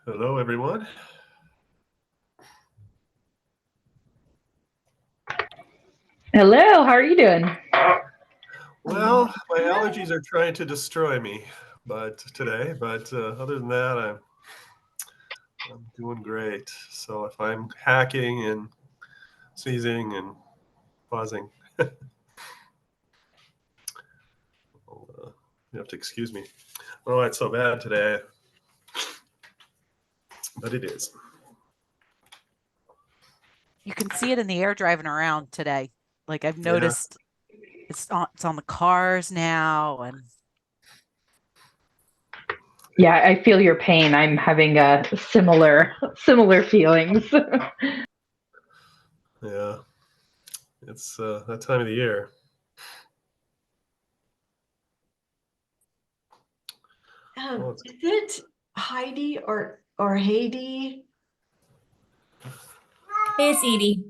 Hello, everyone. Hello, how are you doing? Well, my allergies are trying to destroy me, today. But other than that, I'm doing great. So if I'm hacking and sneezing and pausing, you have to excuse me. Oh, it's so bad today, but it is. You can see it in the air driving around today. Like I've noticed it's on the cars now. And Yeah, I feel your pain. I'm having a similar feelings. Yeah, it's that time of the year. Is it Heidi or Haiti? It's Edie.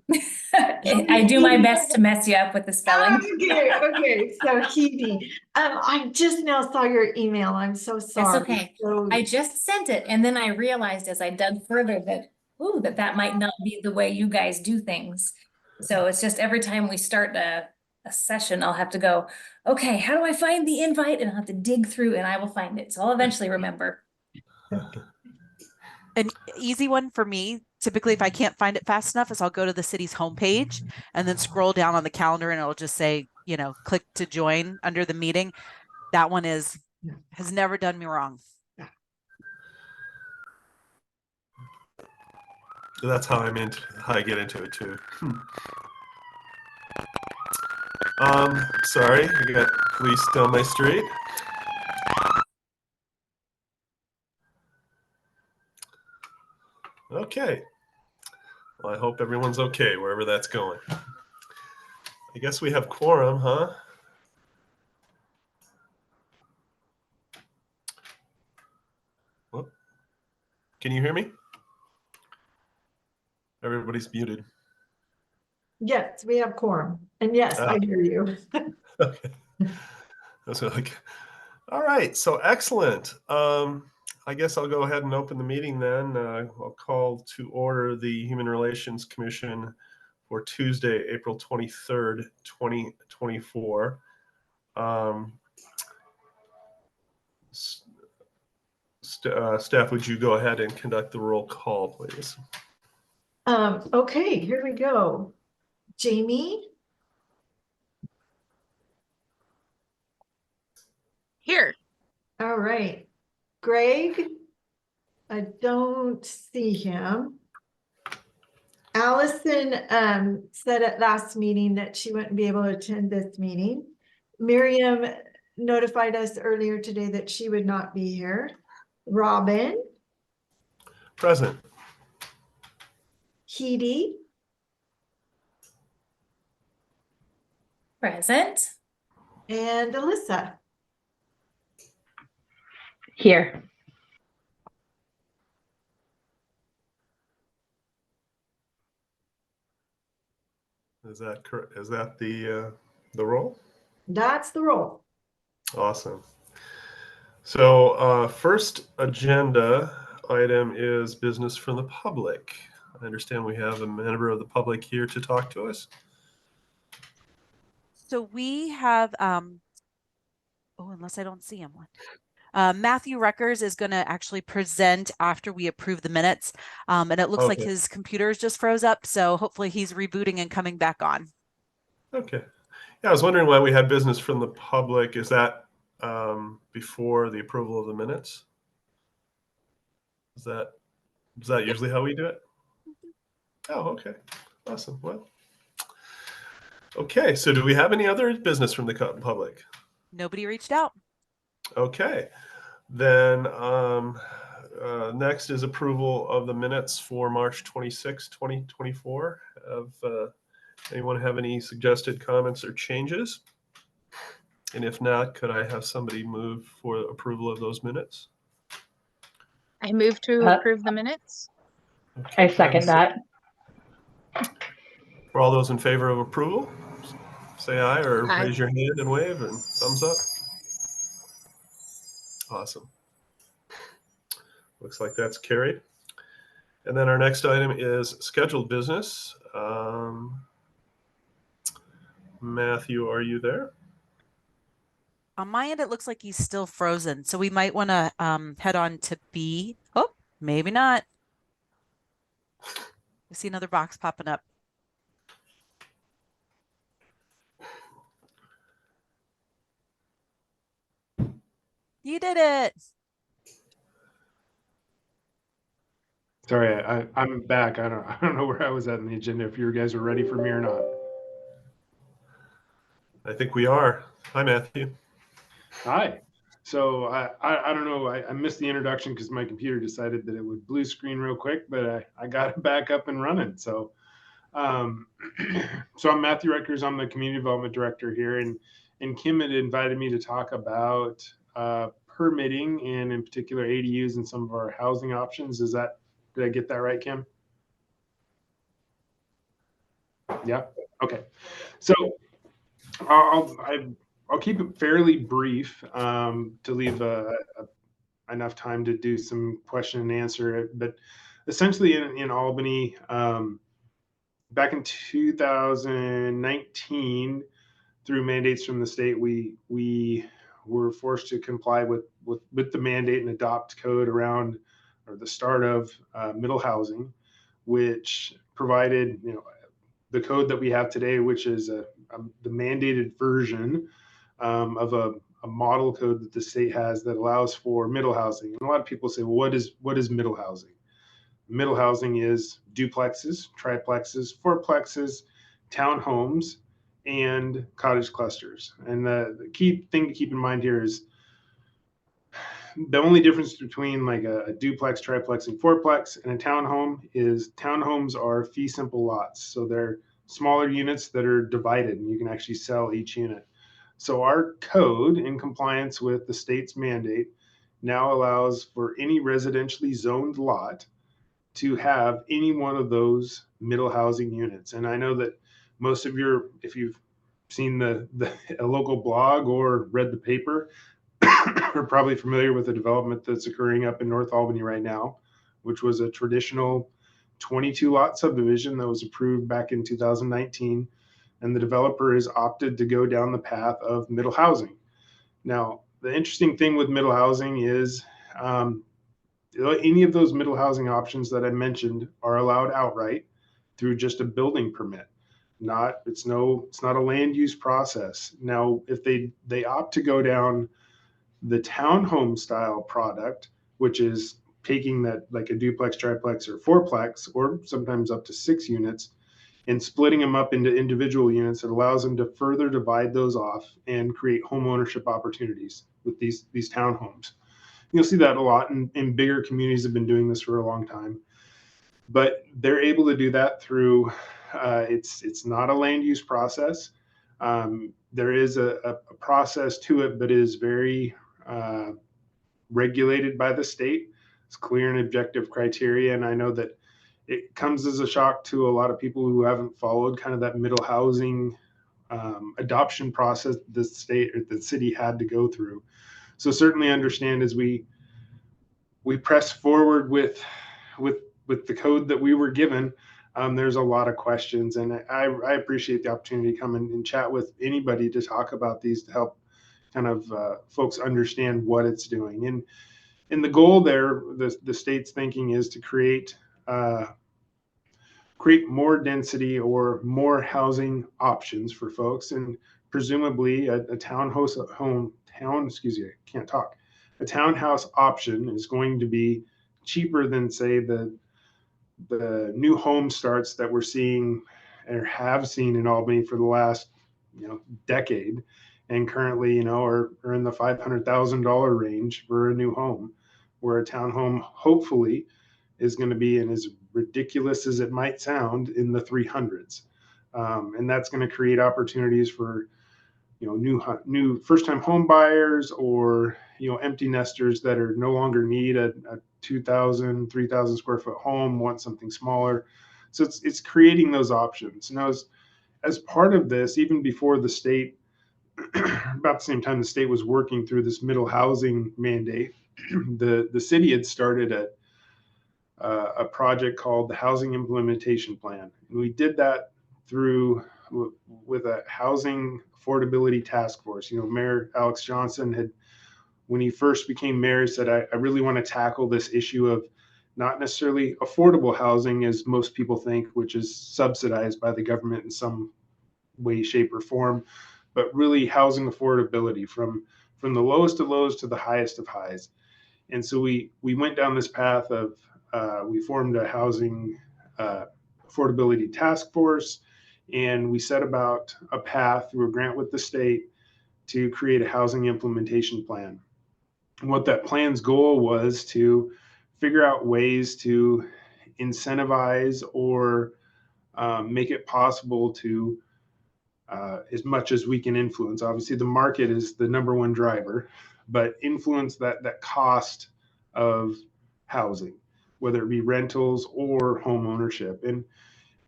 I do my best to mess you up with the spelling. Okay, so Haiti. I just now saw your email. I'm so sorry. That's okay. I just sent it, and then I realized as I dug further that that might not be the way you guys do things. So it's just every time we start a session, I'll have to go, okay, how do I find the invite? And I'll have to dig through and I will find it. So I'll eventually remember. an easy one for me, typically if I can't find it fast enough, is I'll go to the city's homepage and then scroll down on the calendar and it'll just say, click to join under the meeting. That one has never done me wrong. That's how I get into it too. Sorry, I got police down my street. Okay. Well, I hope everyone's okay wherever that's going. I guess we have quorum, huh? Whoop. Can you hear me? Everybody's muted. Yes, we have quorum. And yes, I hear you. Okay. That's like, all right, so excellent. I guess I'll go ahead and open the meeting then. I'll call to order the Human Relations Commission for Tuesday, April 23rd, 2024. Staff, would you go ahead and conduct the roll call, please? Okay, here we go. Jamie? Here. All right. Greg? I don't see him. Allison said at last meeting that she wouldn't be able to attend this meeting. Miriam notified us earlier today that she would not be here. Robin? Present. Heidi? Present. And Alyssa? Here. Is that correct? Is that the roll? That's the roll. Awesome. So first agenda item is business from the public. I understand we have a member of the public here to talk to us. So we have, unless I don't see him. Matthew Reckers is going to actually present after we approve the minutes. And it looks like his computer's just froze up. So hopefully he's rebooting and coming back on. Okay. Yeah, I was wondering why we had business from the public. Is that before the approval of the minutes? Is that usually how we do it? Oh, okay. Awesome. Well, okay. So do we have any other business from the public? Nobody reached out. Okay. Then next is approval of the minutes for March 26, 2024. Anyone have any suggested comments or changes? And if not, could I have somebody move for approval of those minutes? I move to approve the minutes. Okay, I second that. For all those in favor of approval, say aye or Aye. raise your hand and wave and thumbs up. Awesome. Looks like that's carried. And then our next item is scheduled business. Matthew, are you there? On my end, it looks like he's still frozen. So we might want to head on to B. Oh, maybe not. I see another box popping up. You did it. Sorry, I'm back. I don't know where I was at in the agenda, if you guys are ready for me or not. I think we are. Hi, Matthew. Hi. So I don't know. I missed the introduction because my computer decided that it would blue screen real quick, but I got it back up and running. So so I'm Matthew Reckers. I'm the Community Development Director here, and Kim had invited me to talk about permitting and in particular ADUs and some of our housing options. Did I get that right, Kim? Yeah. Okay. So I'll keep it fairly brief to leave enough time to do some question and answer. But essentially, in Albany, back in 2019, through mandates from the state, we were forced to comply with the mandate and adopt code around, or the start of middle housing, which provided, the code that we have today, which is the mandated version of a model code that the state has that allows for middle housing. And a lot of people say, well, what is middle housing? Middle housing is duplexes, triplexes, fourplexes, townhomes, and cottage clusters. And the key thing to keep in mind here is the only difference between like a duplex, triplex, and fourplex and a townhome is townhomes are fee simple lots. So they're smaller units that are divided and you can actually sell each unit. So our code, in compliance with the state's mandate, now allows for any residentially zoned lot to have any one of those middle housing units. And I know that most of if you've seen a local blog or read the paper, are probably familiar with the development that's occurring up in North Albany right now, which was a traditional 22 lot subdivision that was approved back in 2019. And the developer has opted to go down the path of middle housing. Now, the interesting thing with middle housing is any of those middle housing options that I mentioned are allowed outright through just a building permit. It's not a land use process. Now, if they opt to go down the townhome style product, which is taking that like a duplex, triplex, or fourplex, or sometimes up to 6 units, and splitting them up into individual units, it allows them to further divide those off and create home ownership opportunities with these townhomes. You'll see that a lot in bigger communities have been doing this for a long time, but they're able to do that through it's not a land use process. There is a process to it, but it is very regulated by the state. It's clear and objective criteria. And I know that it comes as a shock to a lot of people who haven't followed kind of that middle housing adoption process the state or the city had to go through. So certainly understand as we press forward with the code that we were given, there's a lot of questions, and I appreciate the opportunity to come and chat with anybody to talk about these to help kind of folks understand what it's doing. And the goal there, the state's thinking is to create more density or more housing options for folks, and presumably a townhouse option is going to be cheaper than, say, the new home starts that we're seeing or have seen in Albany for the last decade, and currently are in the $500,000 range for a new home, where a townhome hopefully is going to be, and as ridiculous as it might sound, in the 300s, and that's going to create opportunities for new first-time home buyers, or empty nesters that are no longer need a 2,000, 3,000 square foot home, want something smaller. So it's creating those options. Now, as part of this, even before the state, about the same time the state was working through this middle housing mandate, the city had started a project called the Housing Implementation Plan. And we did that through with a housing affordability task force. Mayor Alex Johnson had, when he first became mayor, said, I really want to tackle this issue of not necessarily affordable housing as most people think, which is subsidized by the government in some way, shape, or form, but really housing affordability from the lowest of lows to the highest of highs. And so we went down this path of we formed a housing affordability task force, and we set about a path through a grant with the state to create a housing implementation plan. And what that plan's goal was to figure out ways to incentivize or make it possible to, as much as we can influence. Obviously, the market is the number one driver, but influence that cost of housing, whether it be rentals or home ownership. And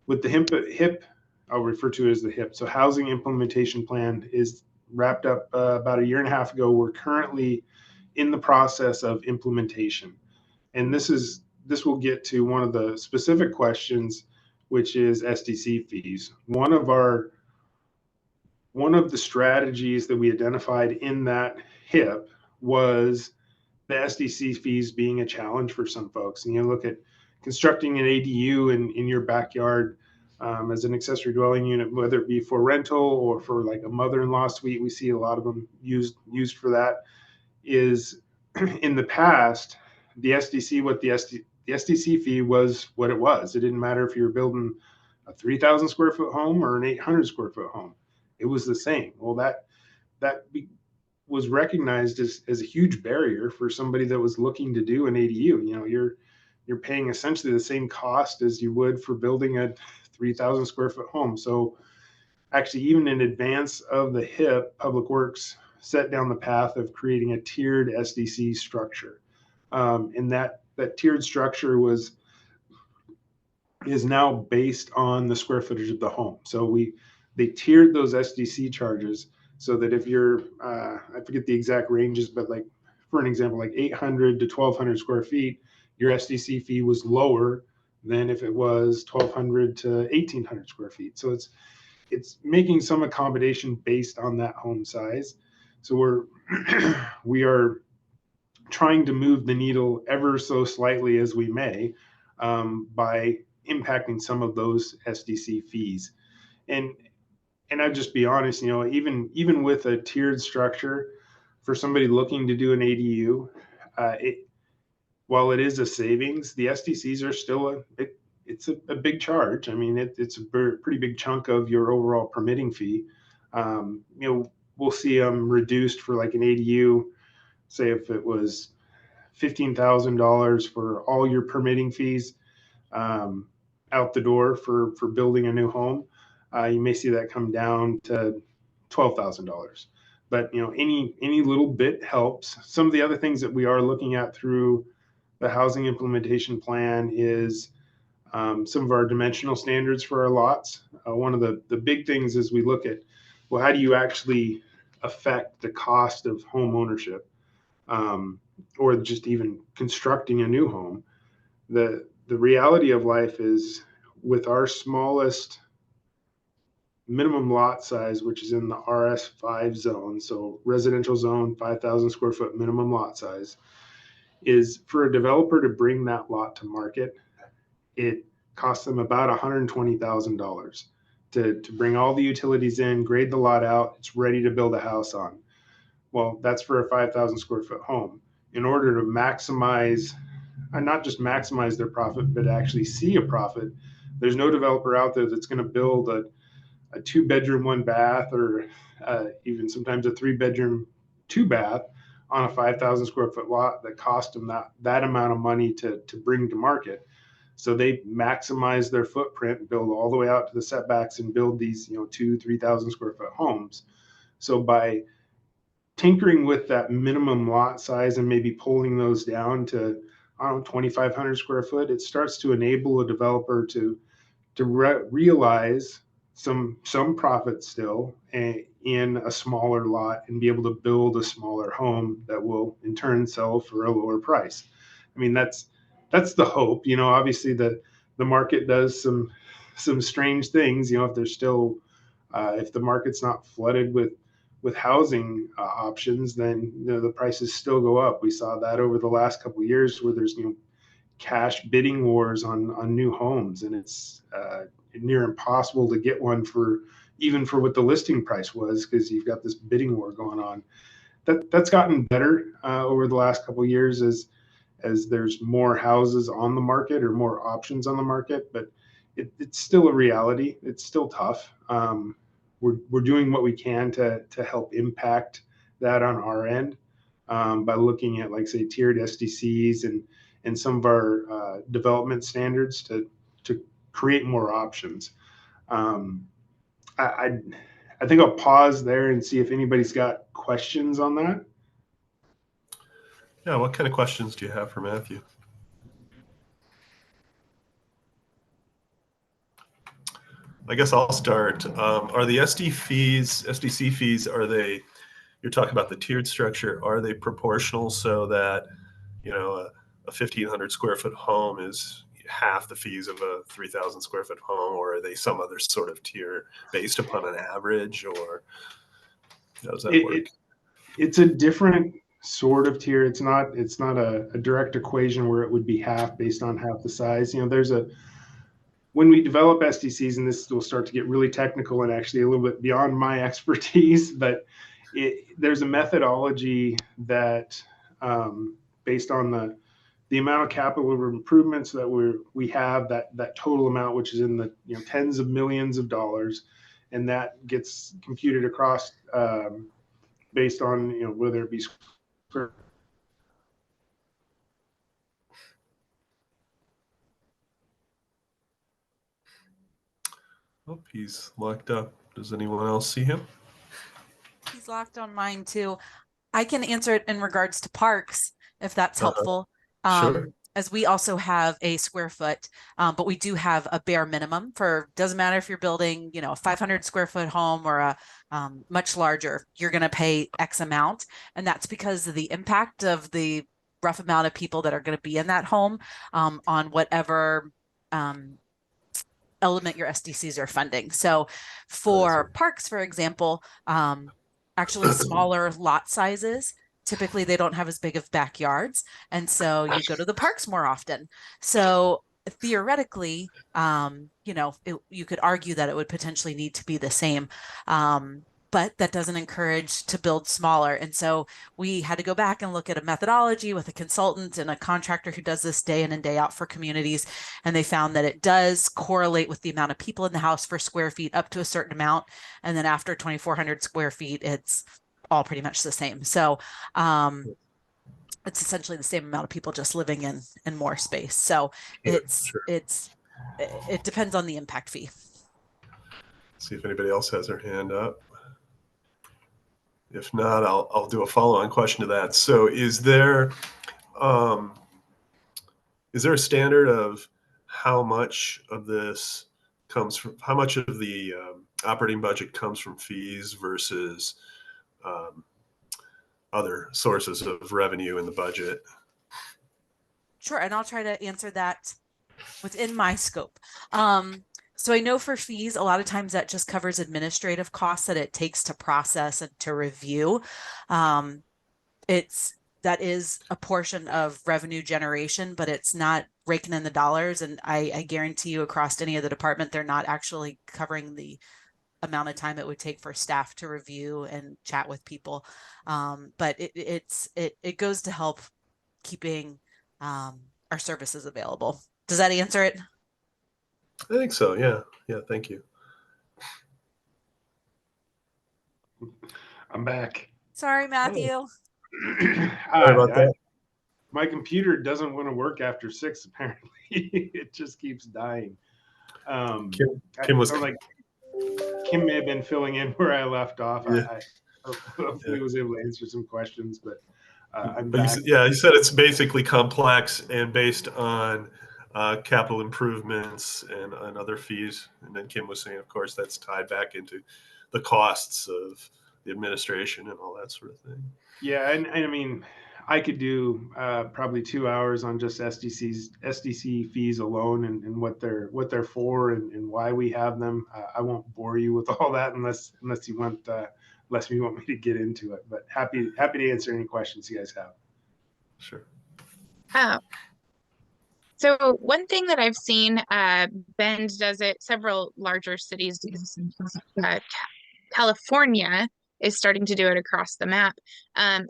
with the HIP, I'll refer to it as the HIP. So Housing Implementation Plan is wrapped up about a year and a half ago. We're currently in the process of implementation. And this will get to one of the specific questions, which is SDC fees. One of the strategies that we identified in that HIP was the SDC fees being a challenge for some folks. And you look at constructing an ADU in your backyard as an accessory dwelling unit, whether it be for rental or for like a mother-in-law suite, we see a lot of them used for that. Is in the past, the SDC fee was what it was. It didn't matter if you were building a 3,000 square foot home or an 800 square foot home. It was the same. Well, that was recognized as a huge barrier for somebody that was looking to do an ADU. You're paying essentially the same cost as you would for building a 3,000 square foot home. So actually, even in advance of the HIP, Public Works set down the path of creating a tiered SDC structure. And that tiered structure is now based on the square footage of the home. So they tiered those SDC charges so that if you're, I forget the exact ranges, but like, for an example, like 800 to 1,200 square feet, your SDC fee was lower than if it was 1,200 to 1,800 square feet. So it's making some accommodation based on that home size. So we are trying to move the needle ever so slightly as we may by impacting some of those SDC fees. And I'll just be honest, even with a tiered structure for somebody looking to do an ADU, while it is a savings, the SDCs are still it's a big charge. I mean, it's a pretty big chunk of your overall permitting fee. We'll see them reduced for like an ADU, say if it was $15,000 for all your permitting fees out the door for building a new home. You may see that come down to $12,000. But any little bit helps. Some of the other things that we are looking at through the housing implementation plan is some of our dimensional standards for our lots. One of the big things is we look at, well, how do you actually affect the cost of home ownership or just even constructing a new home? The reality of life is with our smallest minimum lot size, which is in the RS5 zone, so residential zone, 5,000 square foot minimum lot size, is for a developer to bring that lot to market, it costs them about $120,000 to bring all the utilities in, grade the lot out, it's ready to build a house on. Well, that's for a 5,000 square foot home. In order to maximize, and not just maximize their profit, but actually see a profit, there's no developer out there that's going to build a 2-bedroom, 1-bath, or even sometimes a 3-bedroom, 2-bath on a 5,000 square foot lot that cost them that amount of money to bring to market. So they maximize their footprint, build all the way out to the setbacks, and build these 2,000-3,000 square foot homes. So by tinkering with that minimum lot size and maybe pulling those down to 2,500 square foot, it starts to enable a developer to realize some profit still in a smaller lot and be able to build a smaller home that will in turn sell for a lower price. I mean, that's the hope. You know, obviously the market does some strange things. You know, if there's still if the market's not flooded with housing options, then the prices still go up. We saw that over the last couple of years where there's cash bidding wars on new homes, and it's near impossible to get one even for what the listing price was, because you've got this bidding war going on. That's gotten better over the last couple of years as there's more houses on the market or more options on the market, but it's still a reality. It's still tough. We're doing what we can to help impact that on our end by looking at, like, say, tiered SDCs and some of our development standards to create more options. I think I'll pause there and see if anybody's got questions on that. Yeah, what kind of questions do you have for Matthew? I guess I'll start. Are the SDC fees, you're talking about the tiered structure, are they proportional so that, a 1,500 square foot home is half the fees of a 3,000 square foot home, or are they some other sort of tier based upon an average, or how does that work? It's a different sort of tier. It's not a direct equation where it would be half based on half the size. When we develop SDCs, and this will start to get really technical and actually a little bit beyond my expertise, but there's a methodology that based on the amount of capital improvements that we have, that total amount, which is in the tens of millions of dollars, and that gets computed across based on whether it be square. Oh, he's locked up. Does anyone else see him? He's locked on mine too. I can answer it in regards to parks, if that's helpful. Sure. As we also have a square foot, but we do have a bare minimum doesn't matter if you're building, a 500 square foot home or a much larger, you're going to pay X amount. And that's because of the impact of the rough amount of people that are going to be in that home on whatever element your SDCs are funding. So for parks, for example, actually smaller lot sizes, typically they don't have as big of backyards. And so you go to the parks more often. So theoretically, you could argue that it would potentially need to be the same. But that doesn't encourage to build smaller. And so we had to go back and look at a methodology with a consultant and a contractor who does this day in and day out for communities. And they found that it does correlate with the amount of people in the house for square feet up to a certain amount. And then after 2,400 square feet, it's all pretty much the same. So it's essentially the same amount of people just living in more space. So it depends on the impact fee. See if anybody else has their hand up. If not, I'll do a follow-on question to that. So is there a standard of how much of this comes from, how much of the operating budget comes from fees versus other sources of revenue in the budget? Sure, and I'll try to answer that within my scope. So I know for fees, a lot of times that just covers administrative costs that it takes to process and to review. That is a portion of revenue generation, but it's not raking in the dollars. And I guarantee you across any of the department, they're not actually covering the amount of time it would take for staff to review and chat with people. But it goes to help keeping our services available. Does that answer it? I think so. Yeah. Thank you. I'm back. Sorry, Matthew. Sorry about that. My computer doesn't want to work after 6. Apparently, it just keeps dying. Kim may have been filling in where I left off. Yeah. I hopefully was able to answer some questions, but I'm back. You said it's basically complex and based on capital improvements and other fees. And then Kim was saying, of course, that's tied back into the costs of the administration and all that sort of thing. Yeah, and I mean, I could do probably 2 hours on just SDC fees alone and what they're for and why we have them. I won't bore you with all that unless you want me to get into it. But happy to answer any questions you guys have. Sure. So one thing that I've seen, Bend does it, several larger cities do this. California is starting to do it across the map,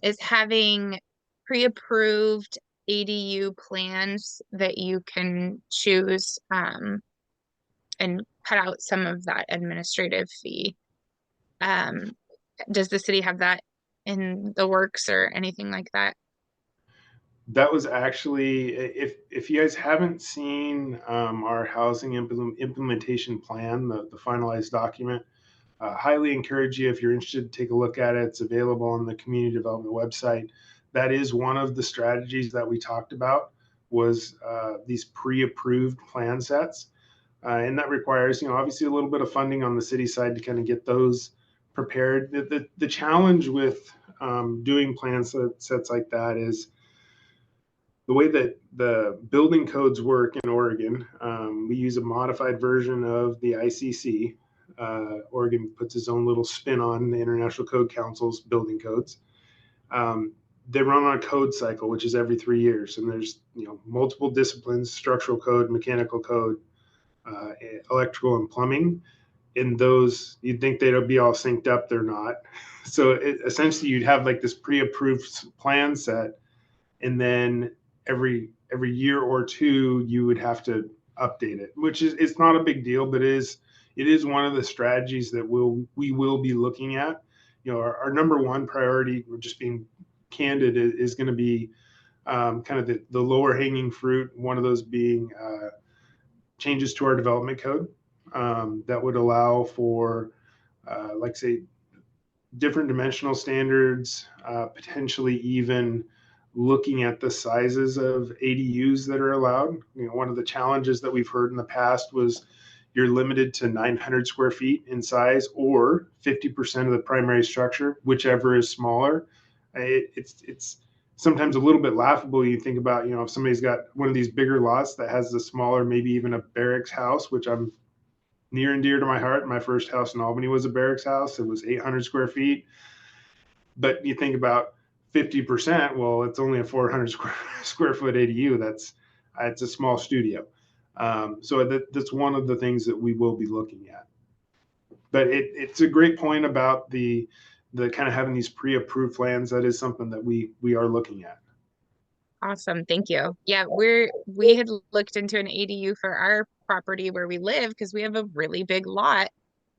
is having pre-approved ADU plans that you can choose and cut out some of that administrative fee. Does the city have that in the works or anything like that? That was actually, if you guys haven't seen our housing implementation plan, the finalized document, highly encourage you, if you're interested, to take a look at it. It's available on the community development website. That is one of the strategies that we talked about, was these pre-approved plan sets. And that requires, obviously a little bit of funding on the city side to kind of get those prepared. The challenge with doing plan sets like that is the way that the building codes work in Oregon. We use a modified version of the ICC. Oregon puts its own little spin on the International Code Council's building codes. They run on a code cycle, which is every 3 years. And there's multiple disciplines: structural code, mechanical code, electrical and plumbing. In those, you'd think they'd be all synced up. They're not. So essentially you'd have like this pre-approved plan set, and then every year or two you would have to update it, which is, it's not a big deal, but it is one of the strategies that we will be looking at. Our number one priority, we're just being candid, is going to be kind of the lower hanging fruit. One of those being changes to our development code that would allow for, like say, different dimensional standards, potentially even looking at the sizes of ADUs that are allowed. One of the challenges that we've heard in the past was you're limited to 900 square feet in size, or 50% of the primary structure, whichever is smaller. It's sometimes a little bit laughable. You think about, if somebody's got one of these bigger lots that has the smaller, maybe even a barracks house, which I'm near and dear to my heart. My first house in Albany was a barracks house. It was 800 square feet. But you think about 50%, well, it's only a 400 square foot ADU. It's a small studio. So that's one of the things that we will be looking at. But it's a great point about the kind of having these pre-approved plans. That is something that we are looking at. Awesome. Thank you. Yeah, we had looked into an ADU for our property where we live, because we have a really big lot,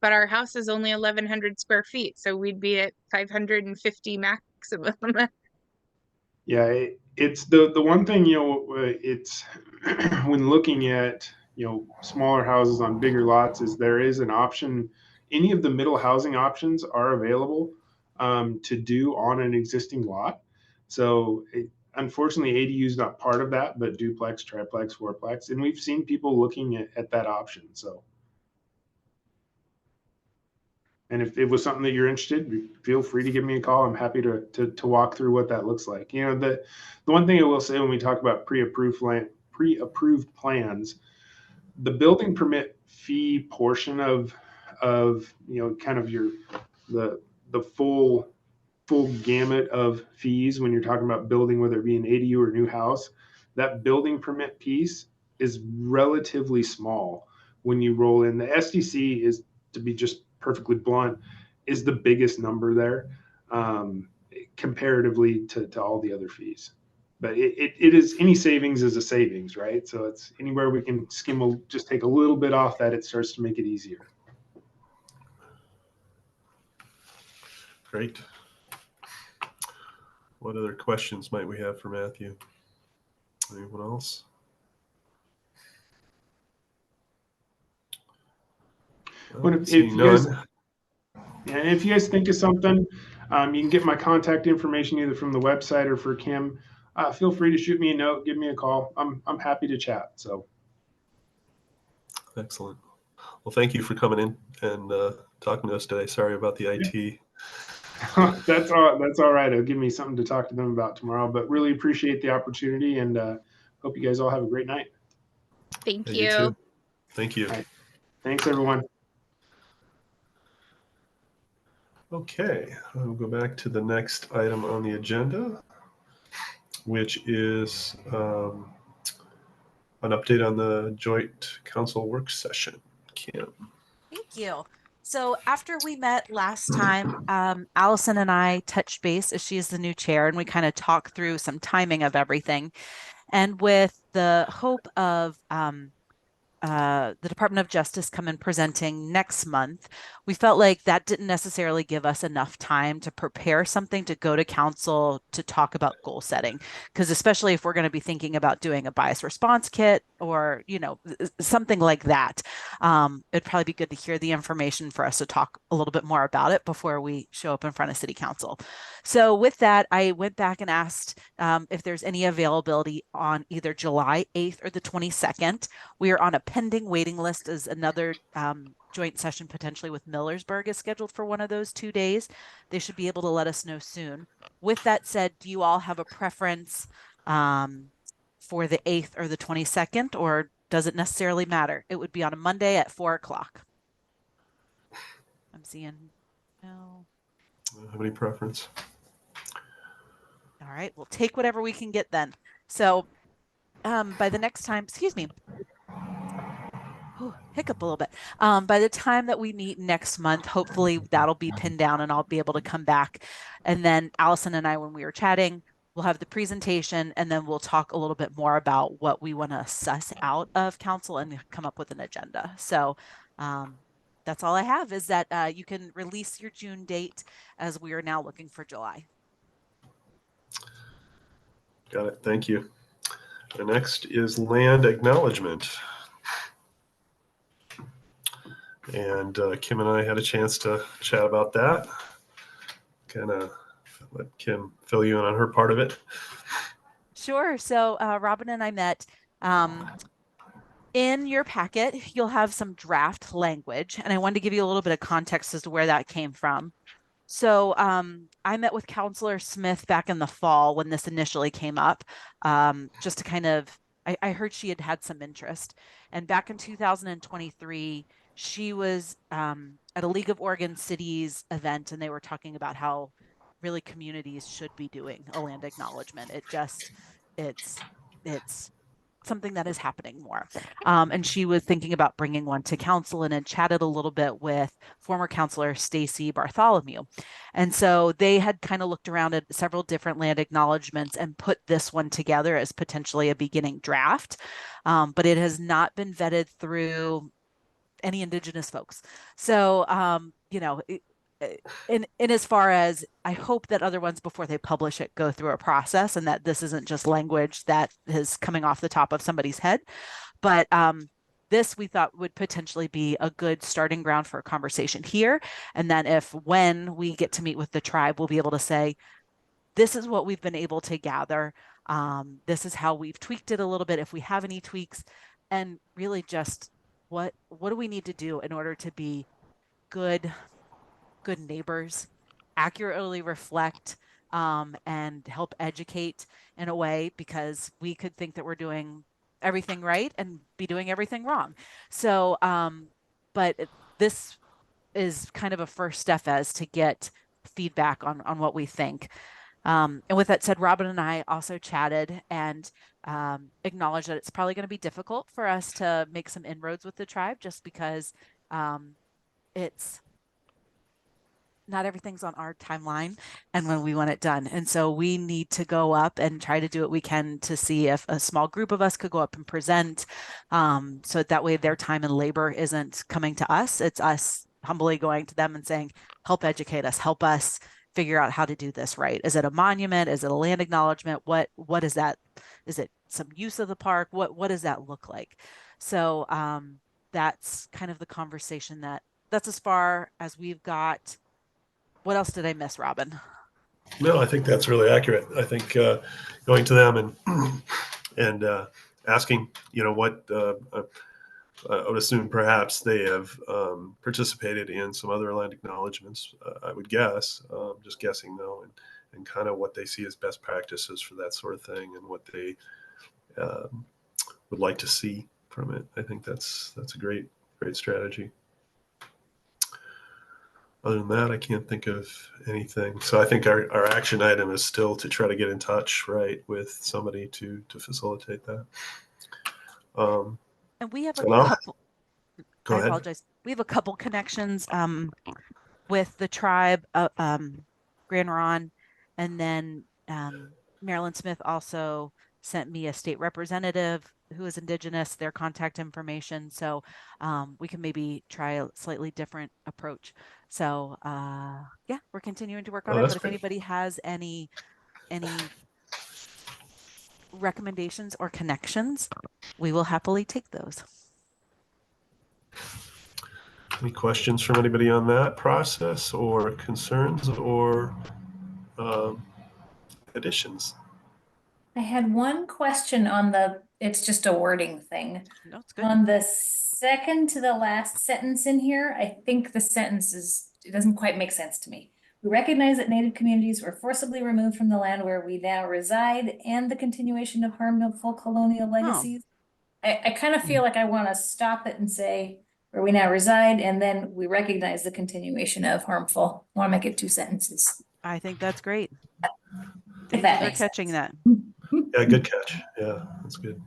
but our house is only 1,100 square feet. So we'd be at 550 maximum. Yeah, it's the one thing, it's when looking at, smaller houses on bigger lots, is there is an option. Any of the middle housing options are available to do on an existing lot. So unfortunately, ADU is not part of that, but duplex, triplex, fourplex, and we've seen people looking at that option. So, and if it was something that you're interested, feel free to give me a call. I'm happy to walk through what that looks like. The one thing I will say when we talk about pre-approved plans, the building permit fee portion of kind of the full gamut of fees when you're talking about building, whether it be an ADU or new house, that building permit piece is relatively small when you roll in. The SDC is, to be just perfectly blunt, is the biggest number there comparatively to all the other fees. But it is, any savings is a savings, right? So it's anywhere we can just take a little bit off that, it starts to make it easier. Great. What other questions might we have for Matthew? Anyone else? If you guys think of something, you can get my contact information either from the website or for Kim. Feel free to shoot me a note, give me a call. I'm happy to chat. So Excellent. Well, thank you for coming in and talking to us today. Sorry about the IT. That's all right. It'll give me something to talk to them about tomorrow, but really appreciate the opportunity and hope you guys all have a great night. Thank Yeah, you you. too. Thank you. All right. Thanks, everyone. Okay, I'll go back to the next item on the agenda, which is an update on the joint council work session. Kim. Thank you. So after we met last time, Allison and I touched base as she is the new chair, and we kind of talked through some timing of everything. And with the hope of the Department of Justice come in presenting next month, we felt like that didn't necessarily give us enough time to prepare something to go to council to talk about goal setting. Because especially if we're going to be thinking about doing a bias response kit or, something like that, it'd probably be good to hear the information for us to talk a little bit more about it before we show up in front of city council. So with that, I went back and asked if there's any availability on either July 8th or the 22nd. We are on a pending waiting list as another joint session potentially with Millersburg is scheduled for one of those 2 days. They should be able to let us know soon. With that said, do you all have a preference for the 8th or the 22nd, or does it necessarily matter? It would be on a Monday at 4 o'clock. I'm seeing no. Have any preference? All right, we'll take whatever we can get then. So by the next time, excuse me, hiccup a little bit. By the time that we meet next month, hopefully that'll be pinned down and I'll be able to come back. And then Allison and I, when we were chatting, we'll have the presentation and then we'll talk a little bit more about what we want to suss out of council and come up with an agenda. So that's all I have, is that you can release your June date as we are now looking for July. Got it. Thank you. The next is land acknowledgement. And Kim and I had a chance to chat about that. Kind of let Kim fill you in on her part of it. Sure. So Robin and I met. In your packet, you'll have some draft language, and I wanted to give you a little bit of context as to where that came from. So I met with Counselor Smith back in the fall when this initially came up, just to kind of, I heard she had had some interest. And back in 2023, she was at a League of Oregon Cities event, and they were talking about how really communities should be doing a land acknowledgement. It's something that is happening more. And she was thinking about bringing one to council and had chatted a little bit with former counselor Stacy Bartholomew. And so they had kind of looked around at several different land acknowledgements and put this one together as potentially a beginning draft. But it has not been vetted through any Indigenous folks. So, in as far as I hope that other ones before they publish it go through a process and that this isn't just language that is coming off the top of somebody's head, but this we thought would potentially be a good starting ground for a conversation here. And then when we get to meet with the tribe, we'll be able to say, this is what we've been able to gather. This is how we've tweaked it a little bit, if we have any tweaks, and really just what do we need to do in order to be good neighbors, accurately reflect and help educate in a way, because we could think that we're doing everything right and be doing everything wrong. So, but this is kind of a first step as to get feedback on what we think. And with that said, Robin and I also chatted and acknowledged that it's probably going to be difficult for us to make some inroads with the tribe, just because it's not everything's on our timeline and when we want it done. And so we need to go up and try to do what we can to see if a small group of us could go up and present. So that way their time and labor isn't coming to us. It's us humbly going to them and saying, help educate us, help us figure out how to do this right. Is it a monument? Is it a land acknowledgement? What is that? Is it some use of the park? What does that look like? So that's kind of the conversation that's as far as we've got. What else did I miss, Robin? No, I think that's really accurate. I think going to them and asking, what I would assume perhaps they have participated in some other land acknowledgements, I would guess, just guessing though, and kind of what they see as best practices for that sort of thing and what they would like to see from it. I think that's a great strategy. Other than that, I can't think of anything. So I think our action item is still to try to get in touch, right, with somebody to facilitate that. And we have a And I'll- couple, Go I ahead. apologize. We have a couple connections with the tribe, Grand Ron, and then Marilyn Smith also sent me a state representative who is Indigenous, their contact information. So we can maybe try a slightly different approach. So yeah, we're continuing to work on it. That's But if great. anybody has any recommendations or connections, we will happily take those. Any questions from anybody on that process or concerns or additions? I had one question on it's just a wording thing. No, it's good. On the second to the last sentence in here, I think the sentence it doesn't quite make sense to me. We recognize that Native communities were forcibly removed from the land where we now reside and the continuation of harmful colonial legacies. I kind of feel like I want to stop it and say where we now reside, and then we recognize the continuation of harmful. I want to make it 2 sentences. I think that's great. If Thank that you for makes catching sense. that. Yeah, good catch. Yeah, that's good.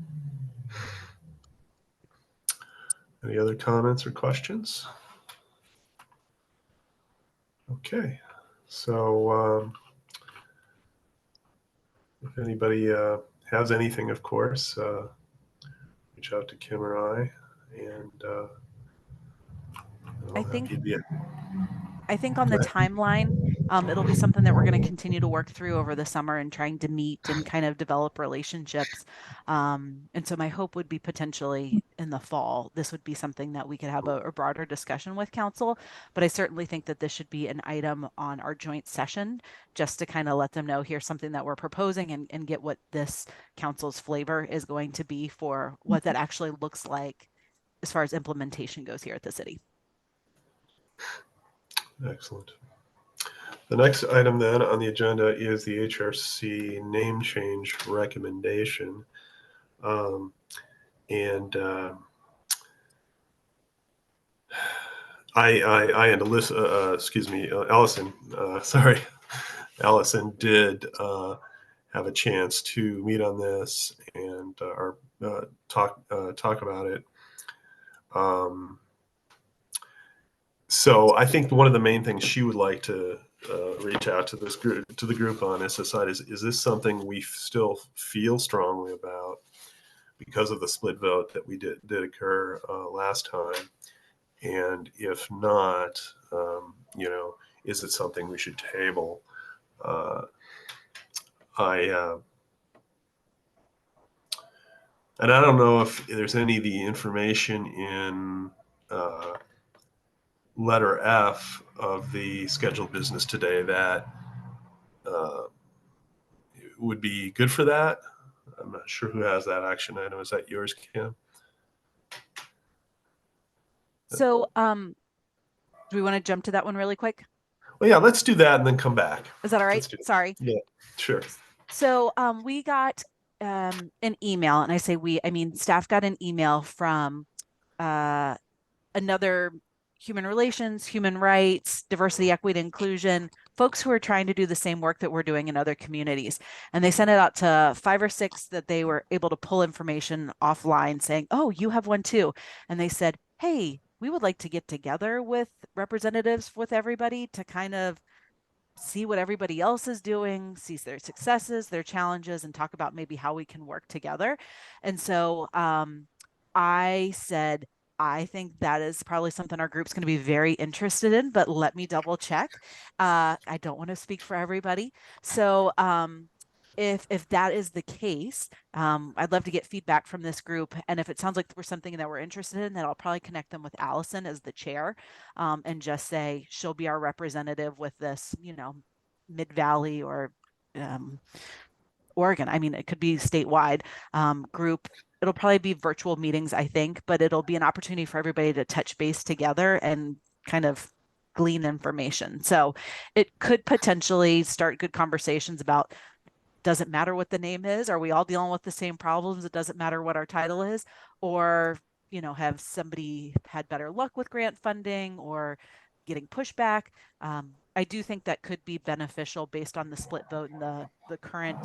Any other comments or questions? Okay, so if anybody has anything, of course, reach out to Kim or I, and I think on the timeline, it'll be something that we're going to continue to work through over the summer and trying to meet and kind of develop relationships. And so my hope would be potentially in the fall, this would be something that we could have a broader discussion with council. But I certainly think that this should be an item on our joint session, just to kind of let them know here's something that we're proposing and get what this council's flavor is going to be for what that actually looks like as far as implementation goes here at the city. Excellent. The next item then on the agenda is the HRC name change recommendation. And I and Alyssa, excuse me, Allison, sorry, Allison did have a chance to meet on this and talk about it. So I think one of the main things she would like to reach out to the group on SSI is this something we still feel strongly about because of the split vote that we did occur last time, and if not, is it something we should table? And I don't know if there's any of the information in letter F of the scheduled business today that would be good for that. I'm not sure who has that action item. Is that yours, Kim? So, do we want to jump to that one really quick? Well, yeah, let's do that and then come back. Is that all right? Sorry. Yeah, sure. So, we got an email, and I mean, staff got an email from another human relations, human rights, diversity, equity, inclusion, folks who are trying to do the same work that we're doing in other communities. And they sent it out to 5 or 6 that they were able to pull information offline saying, oh, you have one too. And they said, hey, we would like to get together with representatives with everybody to kind of see what everybody else is doing, see their successes, their challenges, and talk about maybe how we can work together. And so I said, I think that is probably something our group's going to be very interested in, but let me double check. I don't want to speak for everybody. So if that is the case, I'd love to get feedback from this group. And if it sounds like we're something that we're interested in, then I'll probably connect them with Allison as the chair and just say she'll be our representative with this, Mid-Valley or Oregon. I mean, it could be statewide group. It'll probably be virtual meetings, I think, but it'll be an opportunity for everybody to touch base together and kind of glean information. So it could potentially start good conversations about, doesn't matter what the name is. Are we all dealing with the same problems? It doesn't matter what our title is. Or, you know, have somebody had better luck with grant funding or getting pushback? I do think that could be beneficial based on the split vote and the current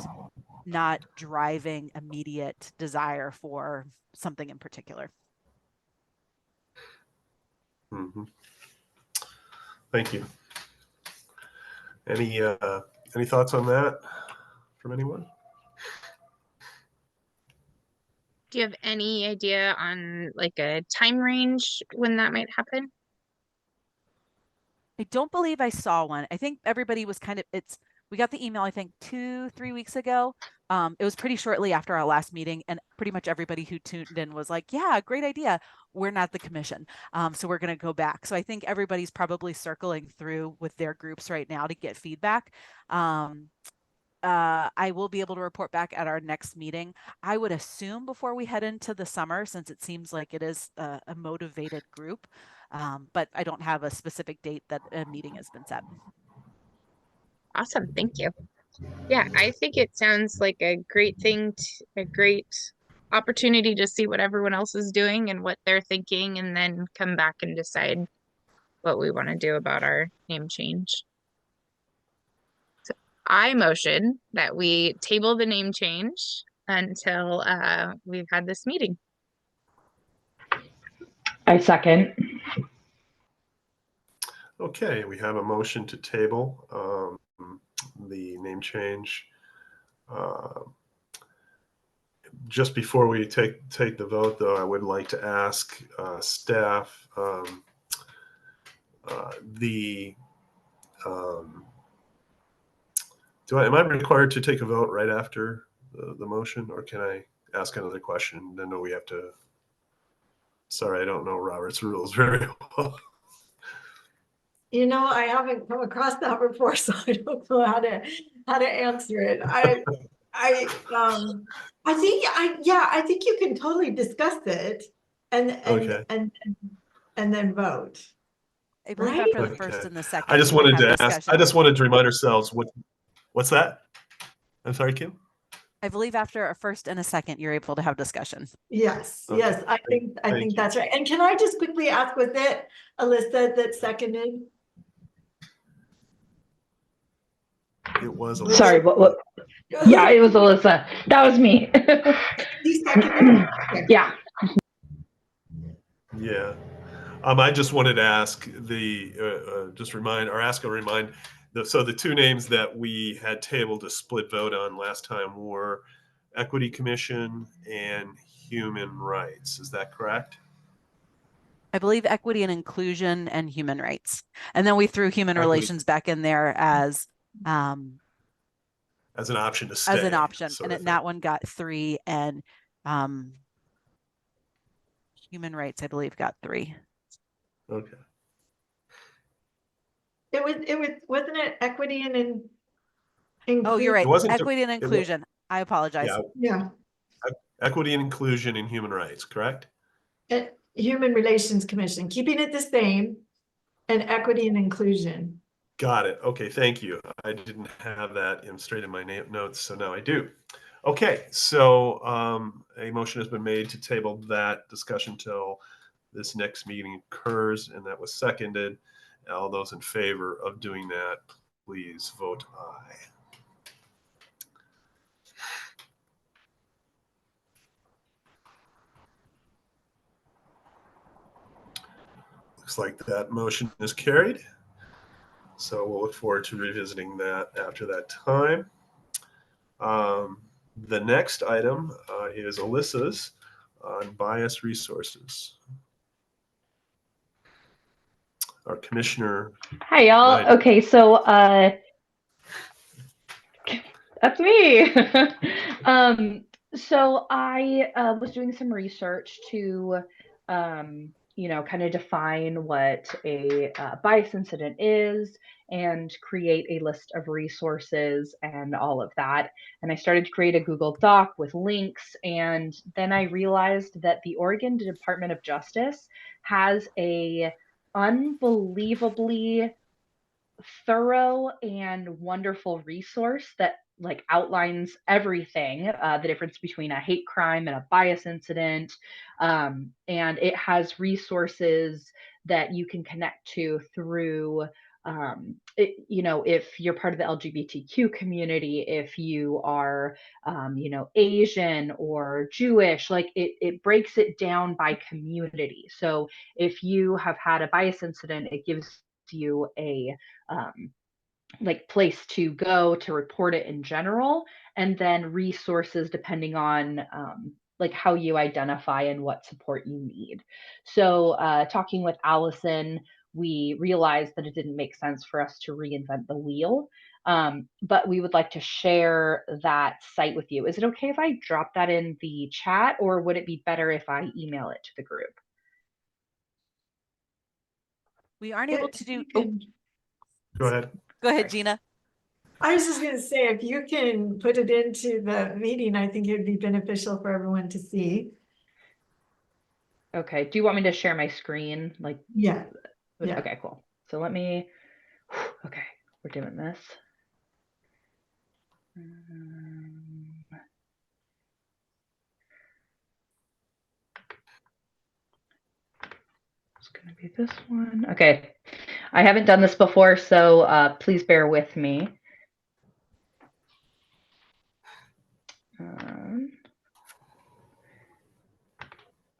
not driving immediate desire for something in particular. Mm-hmm. Thank you. Any thoughts on that from anyone? Do you have any idea on like a time range when that might happen? I don't believe I saw one. I think everybody was kind of, we got the email, I think 2-3 weeks ago. It was pretty shortly after our last meeting, and pretty much everybody who tuned in was like, yeah, great idea. We're not the commission. So we're going to go back. So I think everybody's probably circling through with their groups right now to get feedback. I will be able to report back at our next meeting. I would assume before we head into the summer, since it seems like it is a motivated group, but I don't have a specific date that a meeting has been set. Awesome. Thank you. Yeah, I think it sounds like a great thing, a great opportunity to see what everyone else is doing and what they're thinking, and then come back and decide what we want to do about our name change. So I motion that we table the name change until we've had this meeting. I second. Okay, we have a motion to table the name change. Just before we take the vote, though, I would like to ask staff am I required to take a vote right after the motion, or can I ask another question? Then we have to. Sorry, I don't know Robert's rules very well. You know, I haven't come across that before, so I don't know how to answer it. I think you can totally discuss it and Okay. and then vote. I believe Right? after the first Okay. and the second. I just we can wanted have to ask. discussion. I just wanted to remind ourselves what's that? I'm sorry, Kim. I believe after a first and a second, you're able to have discussion. Yes, Okay. yes, I think you. that's right. And can I just quickly ask, was it Alyssa that seconded? It was a Sorry, what? Yeah, it was Alyssa. That was me. You seconded? Okay. Yeah. Yeah. I just wanted to ask so the two names that we had tabled a split vote on last time were Equity Commission and Human Rights. Is that correct? I believe equity and inclusion and human rights. And then we threw human relations back in there as an option to stay. As an option. And that one got 3, and human rights, I believe, got 3. Okay. Wasn't it equity and inclusion? Oh, you're right. It wasn't Equity and inclusion. I apologize. Yeah. Equity and inclusion and human rights, correct? Human Relations Commission, keeping it the same, and equity and inclusion. Got it. Okay, thank you. I didn't have that straight in my notes, so now I do. Okay, so a motion has been made to table that discussion till this next meeting occurs, and that was seconded. All those in favor of doing that, please vote aye. Looks like that motion is carried. So we'll look forward to revisiting that after that time. The next item is Alyssa's on bias resources. Our commissioner. Hi, y'all. Right. Okay, so that's me. So I was doing some research to kind of define what a bias incident is and create a list of resources and all of that. And I started to create a Google Doc with links. And then I realized that the Oregon Department of Justice has a unbelievably thorough and wonderful resource that like outlines everything, the difference between a hate crime and a bias incident, and it has resources that you can connect to through if you're part of the LGBTQ community, if you are Asian or Jewish, like it breaks it down by community. So if you have had a bias incident, it gives you a place to go to report it in general, and then resources depending on how you identify and what support you need. So talking with Allison, we realized that it didn't make sense for us to reinvent the wheel, but we would like to share that site with you. Is it okay if I drop that in the chat, or would it be better if I email it to the group? We aren't able to do. Go ahead. Go ahead, Sorry. Gina. I was just gonna say, if you can put it into the meeting, I think it would be beneficial for everyone to see. Okay. Do you want me to share my screen? Yeah. Yeah. Okay, cool. So let me, okay, we're doing this. It's gonna be this one. Okay. I haven't done this before, so please bear with me.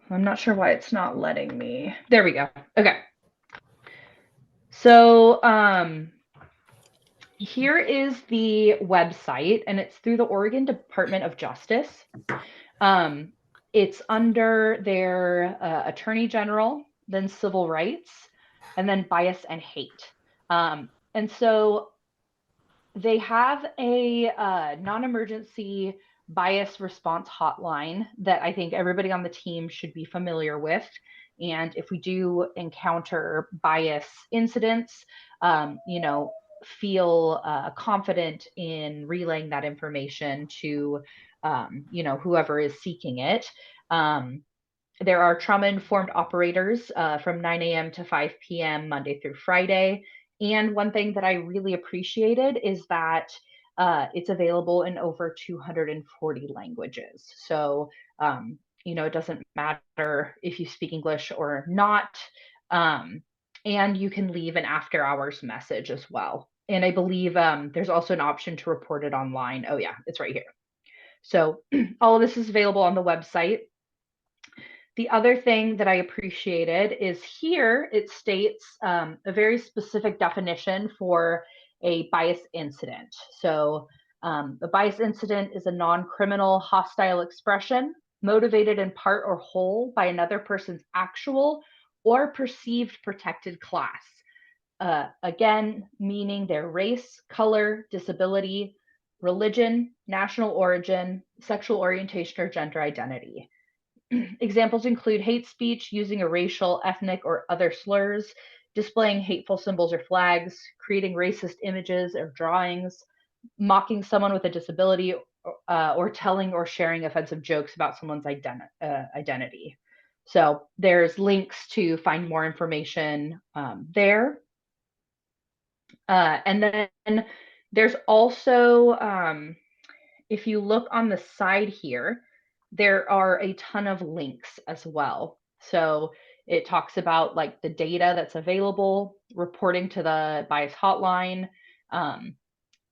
I'm not sure why it's not letting me. There we go. Okay. So here is the website, and it's through the Oregon Department of Justice. It's under their Attorney General, then Civil Rights, and then Bias and Hate. And so they have a non-emergency bias response hotline that I think everybody on the team should be familiar with. And if we do encounter bias incidents, feel confident in relaying that information to, whoever is seeking it. There are trauma-informed operators from 9 a.m. to 5 p.m. Monday through Friday. And one thing that I really appreciated is that it's available in over 240 languages. So, it doesn't matter if you speak English or not. And you can leave an after-hours message as well. And I believe there's also an option to report it online. Oh, yeah, it's right here. So all of this is available on the website. The other thing that I appreciated is here it states a very specific definition for a bias incident. So a bias incident is a non-criminal hostile expression motivated in part or whole by another person's actual or perceived protected class. Again, meaning their race, color, disability, religion, national origin, sexual orientation, or gender identity. Examples include hate speech using a racial, ethnic, or other slurs, displaying hateful symbols or flags, creating racist images or drawings, mocking someone with a disability, or telling or sharing offensive jokes about someone's identity. So there's links to find more information there. And then there's also, if you look on the side here, there are a ton of links as well. So it talks about like the data that's available, reporting to the bias hotline.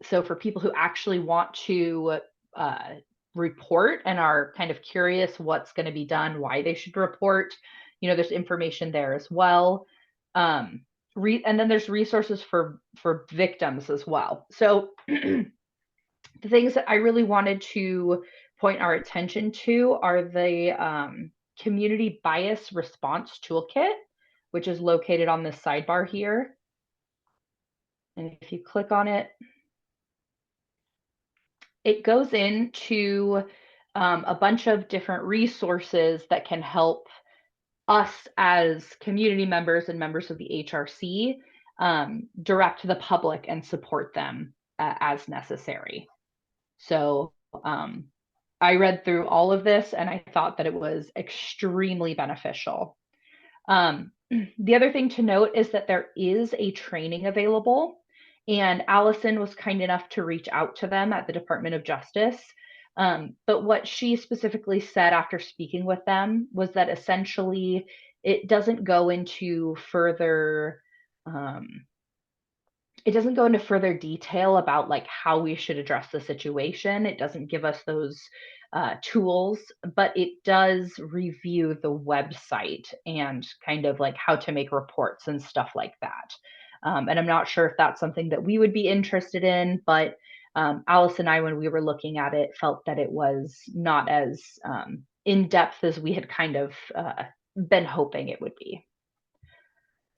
So for people who actually want to report and are kind of curious what's going to be done, why they should report, there's information there as well. And then there's resources for victims as well. So the things that I really wanted to point our attention to are the Community Bias Response Toolkit, which is located on this sidebar here. And if you click on it, it goes into a bunch of different resources that can help us as community members and members of the HRC direct the public and support them as necessary. So I read through all of this and I thought that it was extremely beneficial. The other thing to note is that there is a training available, and Allison was kind enough to reach out to them at the Department of Justice. But what she specifically said after speaking with them was that essentially it doesn't go into further detail about like how we should address the situation. It doesn't give us those tools, but it does review the website and kind of like how to make reports and stuff like that. And I'm not sure if that's something that we would be interested in, but Alice and I, when we were looking at it, felt that it was not as in depth as we had kind of been hoping it would be.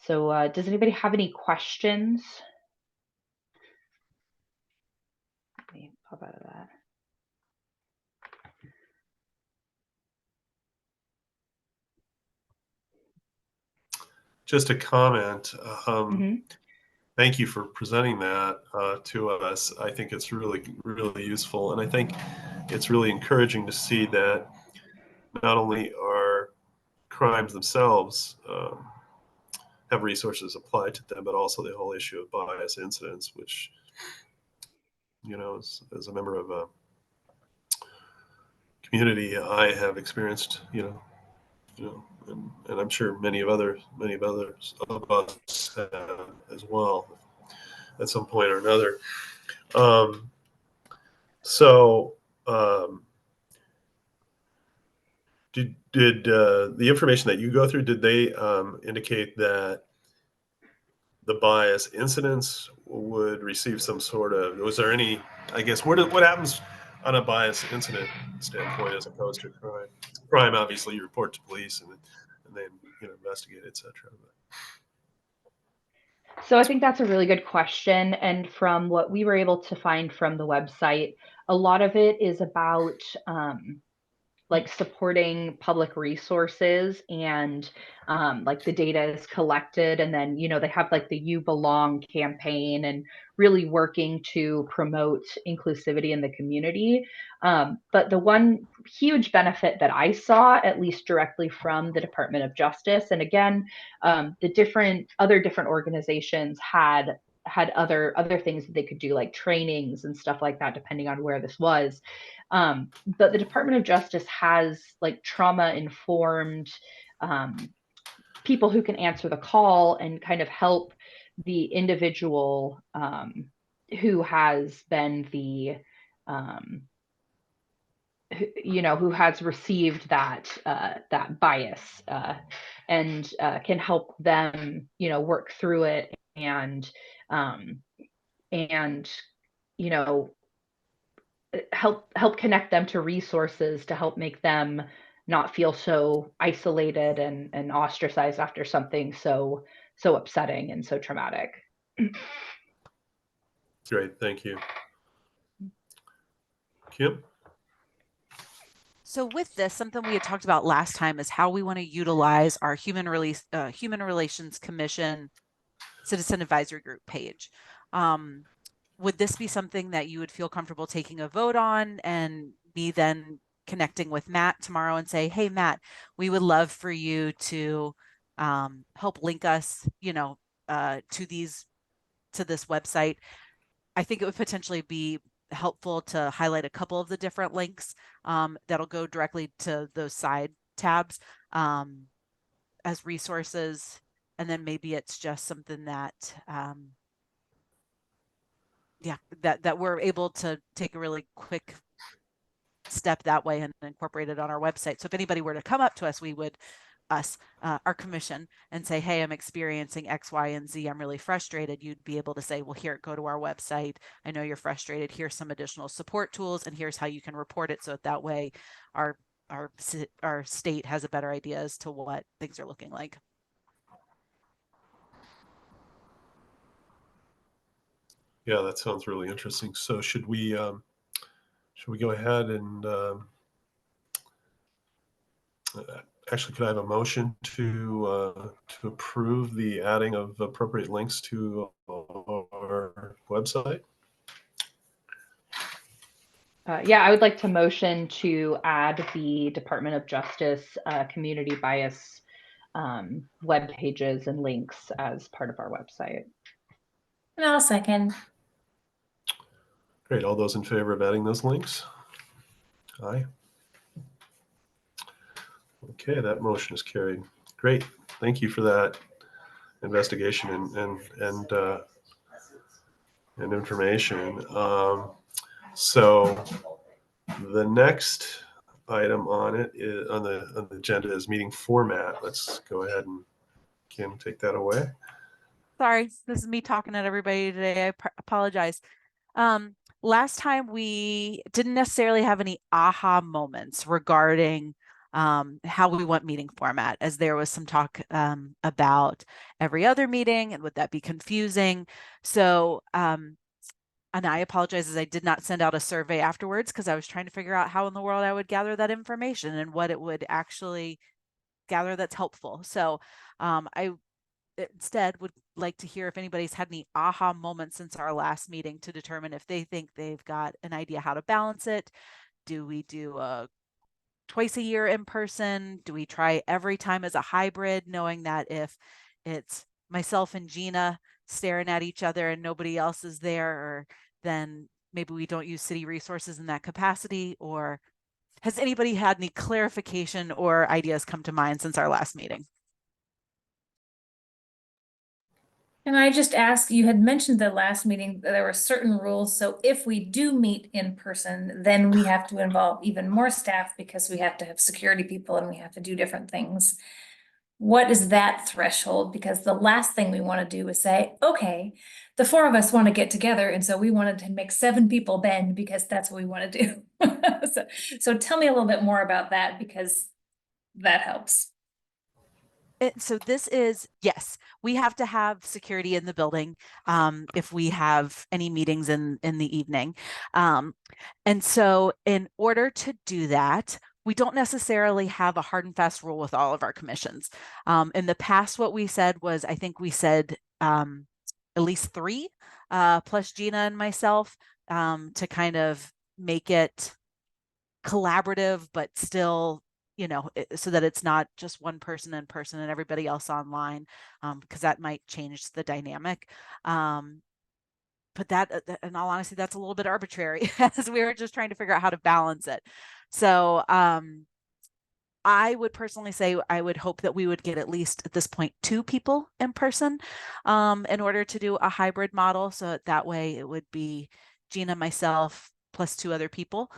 So does anybody have any questions? Let me pop out of that. Just a comment. Thank you for presenting that to us. I think it's really, really useful. And I think it's really encouraging to see that not only are crimes themselves have resources applied to them, but also the whole issue of bias incidents, which, you know, as a member of a community, I have experienced, and I'm sure many of others of us have as well at some point or another. Did the information that you go through, did they indicate that the bias incidents would receive some sort of, was there any, I guess, what happens on a bias incident standpoint as opposed to a crime? Crime, obviously, you report to police and then investigate, etc. So I think that's a really good question. And from what we were able to find from the website, a lot of it is about like supporting public resources and like the data is collected, and then they have like the You Belong campaign and really working to promote inclusivity in the community. But the one huge benefit that I saw, at least directly from the Department of Justice, and again, the other different organizations had other things that they could do, like trainings and stuff like that, depending on where this was. But the Department of Justice has like trauma-informed people who can answer the call and kind of help the individual who has been who has received that bias and can help them work through it and help connect them to resources to help make them not feel so isolated and ostracized after something so upsetting and so traumatic. Great, thank you. Kim? So with this, something we had talked about last time is how we want to utilize our Human Relations Commission Citizen Advisory Group page. Would this be something that you would feel comfortable taking a vote on, and me then connecting with Matt tomorrow and say, hey, Matt, we would love for you to help link us, to this website? I think it would potentially be helpful to highlight a couple of the different links that'll go directly to those side tabs as resources. And then maybe it's just something that, that we're able to take a really quick step that way and incorporate it on our website. So if anybody were to come up to us, our commission, and say, hey, I'm experiencing X, Y, and Z, I'm really frustrated, you'd be able to say, well, here, go to our website. I know you're frustrated. Here's some additional support tools, and here's how you can report it. So that way our state has a better idea as to what things are looking like. Yeah, that sounds really interesting. So should we go ahead and actually, could I have a motion to approve the adding of appropriate links to our website? Yeah, I would like to motion to add the Department of Justice community bias web pages and links as part of our website. And I'll second. Great. All those in favor of adding those links? Aye. Okay, that motion is carried. Great. Thank you for that investigation and information. So the next item on it is on the agenda is meeting format. Let's go ahead and Kim take that away. Sorry, this is me talking at everybody today. I apologize. Last time we didn't necessarily have any aha moments regarding how we want meeting format, as there was some talk about every other meeting and would that be confusing. So, and I apologize as I did not send out a survey afterwards because I was trying to figure out how in the world I would gather that information and what it would actually gather that's helpful. So I instead would like to hear if anybody's had any aha moments since our last meeting to determine if they think they've got an idea how to balance it. Do we do a twice a year in person? Do we try every time as a hybrid, knowing that if it's myself and Gina staring at each other and nobody else is there, or then maybe we don't use city resources in that capacity? Or has anybody had any clarification or ideas come to mind since our last meeting? And I just ask, you had mentioned the last meeting that there were certain rules, so if we do meet in person, then we have to involve even more staff because we have to have security people and we have to do different things. What is that threshold? Because the last thing we want to do is say, okay, the four of us want to get together, and so we wanted to make 7 people bend because that's what we want to do. So tell me a little bit more about that, because that helps. So this is, yes, we have to have security in the building if we have any meetings in the evening. And so in order to do that, we don't necessarily have a hard and fast rule with all of our commissions. In the past, what we said was, I think we said at least 3 plus Gina and myself to kind of make it collaborative, but still, you know, so that it's not just one person in person and everybody else online, because that might change the dynamic. But that, in all honesty, that's a little bit arbitrary as we were just trying to figure out how to balance it. So I would personally say I would hope that we would get at least at this point 2 people in person in order to do a hybrid model. So that way it would be Gina, myself, plus 2 other people.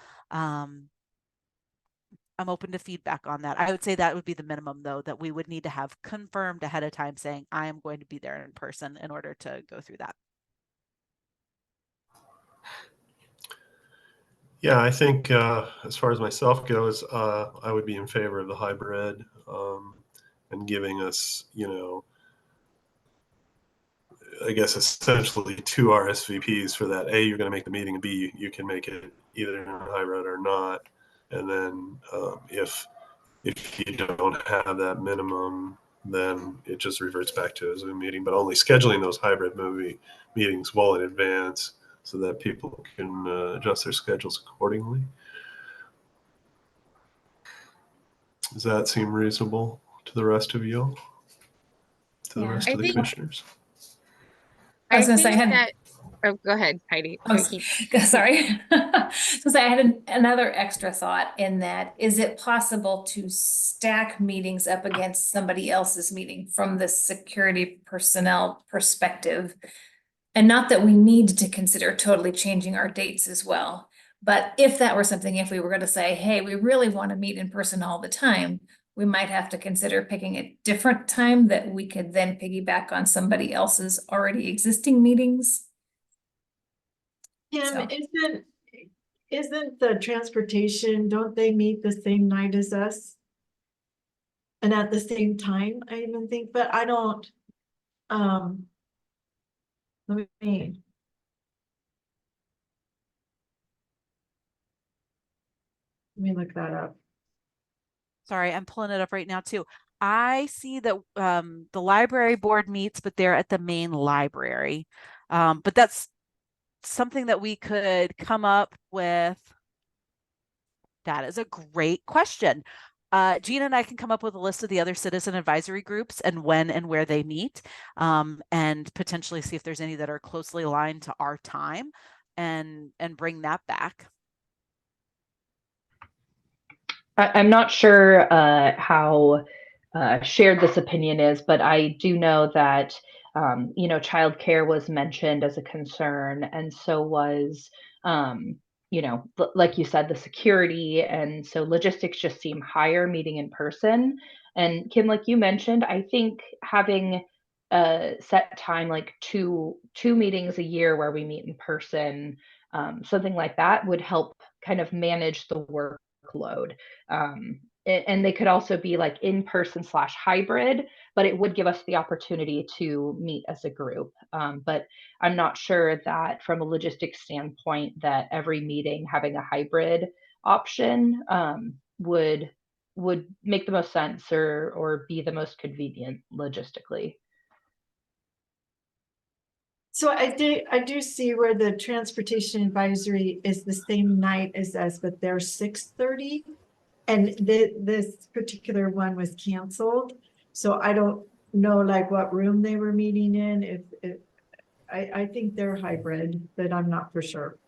I'm open to feedback on that. I would say that would be the minimum, though, that we would need to have confirmed ahead of time saying, I am going to be there in person in order to go through that. Yeah, I think as far as myself goes, I would be in favor of the hybrid and giving us, you know, I guess essentially 2 RSVPs for that. A, you're going to make the meeting, and B, you can make it either in a hybrid or not. And then if you don't have that minimum, then it just reverts back to a Zoom meeting, but only scheduling those hybrid meetings well in advance so that people can adjust their schedules accordingly. Does that seem reasonable to the rest of you? To the rest of the commissioners? I was I gonna say, think that, oh, go ahead, Heidi. sorry. So I had another extra thought in that, is it possible to stack meetings up against somebody else's meeting from the security personnel perspective? And not that we need to consider totally changing our dates as well. But if that were something, if we were going to say, hey, we really want to meet in person all the time, we might have to consider picking a different time that we could then piggyback on somebody else's already existing meetings. Kim, So. isn't the transportation, don't they meet the same night as us? And at the same time, I even think, but I don't, let me look that up. Sorry, I'm pulling it up right now too. I see that the library board meets, but they're at the main library. But that's something that we could come up with. That is a great question. Gina and I can come up with a list of the other citizen advisory groups and when and where they meet, and potentially see if there's any that are closely aligned to our time, and bring that back. I'm not sure how shared this opinion is, but I do know that childcare was mentioned as a concern, and so was like you said, the security, and so logistics just seem higher meeting in person. And Kim, like you mentioned, I think having a set time, like two meetings a year where we meet in person, something like that would help kind of manage the workload. And they could also be like in person / hybrid, but it would give us the opportunity to meet as a group. But I'm not sure that from a logistics standpoint that every meeting having a hybrid option would make the most sense or be the most convenient logistically. So I do see where the transportation advisory is the same night as us, but they're 6:30. And this particular one was canceled. So I don't know like what room they were meeting in. I think they're hybrid, but I'm not for sure.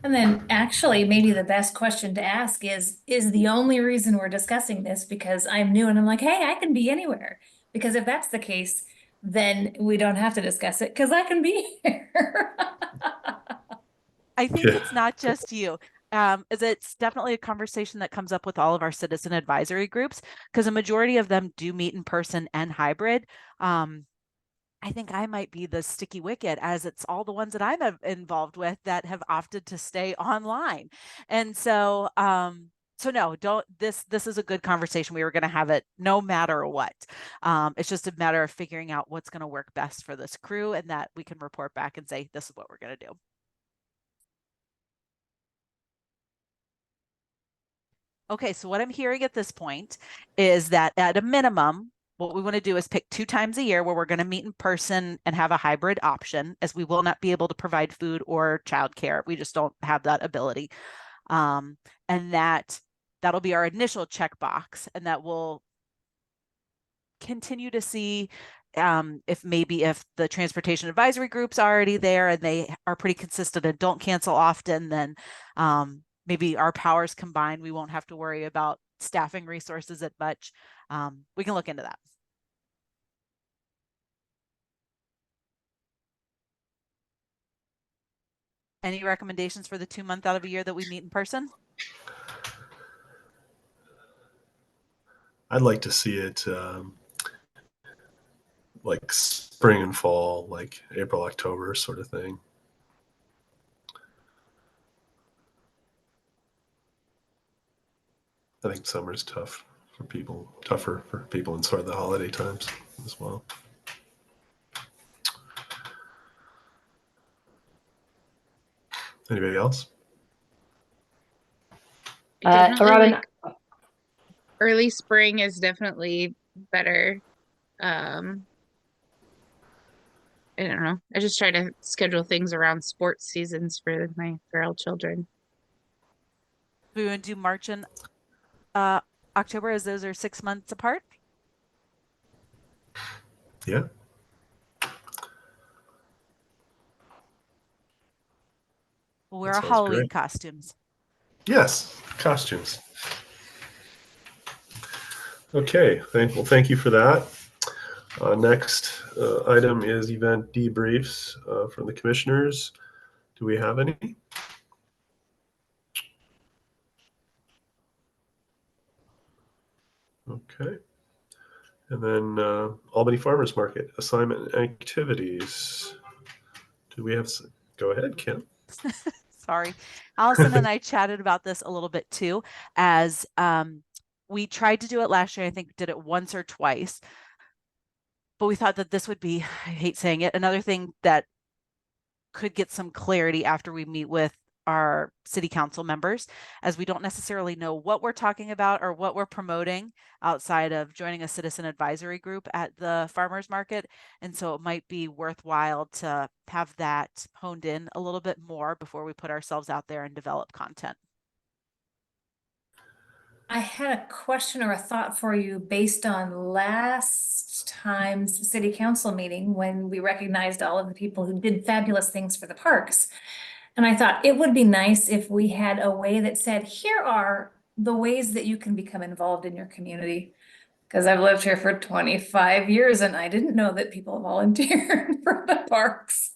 And then actually, maybe the best question to ask is the only reason we're discussing this because I'm new and I'm like, hey, I can be anywhere. Because if that's the case, then we don't have to discuss it because I can be here. I think it's not just you. Is it's definitely a conversation that comes up with all of our citizen advisory groups, because a majority of them do meet in person and hybrid. I think I might be the sticky wicket, as it's all the ones that I'm involved with that have opted to stay online. And so, no, this is a good conversation. We were going to have it no matter what. It's just a matter of figuring out what's going to work best for this crew, and that we can report back and say, this is what we're going to do. Okay, so what I'm hearing at this point is that at a minimum, what we want to do is pick 2 times a year where we're going to meet in person and have a hybrid option, as we will not be able to provide food or childcare. We just don't have that ability. And that'll be our initial checkbox, and that will continue to see if the transportation advisory group's already there and they are pretty consistent and don't cancel often, then maybe our powers combined, we won't have to worry about staffing resources as much. We can look into that. Any recommendations for the 2 month out of a year that we meet in person? I'd like to see it like spring and fall, like April, October sort of thing. I think summer's tougher for people in sort of the holiday times as well. Anybody else? Robin, Early spring is definitely better. I don't know. I just try to schedule things around sports seasons for my feral children. We would do March and October, as those are 6 months apart. Yeah. We'll wear our Halloween costumes. Yes, costumes. Okay, thank you for that. Next item is event debriefs from the commissioners. Do we have any? Okay. And then Albany Farmers Market assignment activities. Do we have? Go ahead, Kim. Sorry. Allison and I chatted about this a little bit too, as we tried to do it last year. I think we did it once or twice, but we thought that this would be, I hate saying it, another thing that could get some clarity after we meet with our city council members, as we don't necessarily know what we're talking about or what we're promoting outside of joining a citizen advisory group at the farmers market. And so it might be worthwhile to have that honed in a little bit more before we put ourselves out there and develop content. I had a question or a thought for you based on last time's city council meeting when we recognized all of the people who did fabulous things for the parks. And I thought it would be nice if we had a way that said, here are the ways that you can become involved in your community. Because I've lived here for 25 years and I didn't know that people volunteered for the parks.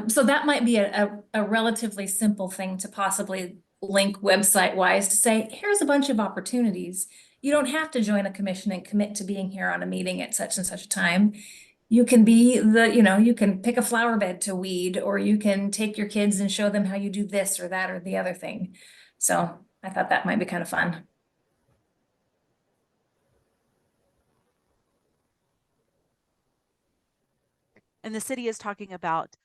So that might be a relatively simple thing to possibly link website wise to say, here's a bunch of opportunities. You don't have to join a commission and commit to being here on a meeting at such and such a time. You can be you can pick a flower bed to weed, or you can take your kids and show them how you do this or that or the other thing. So I thought that might be kind of fun. And the city is talking about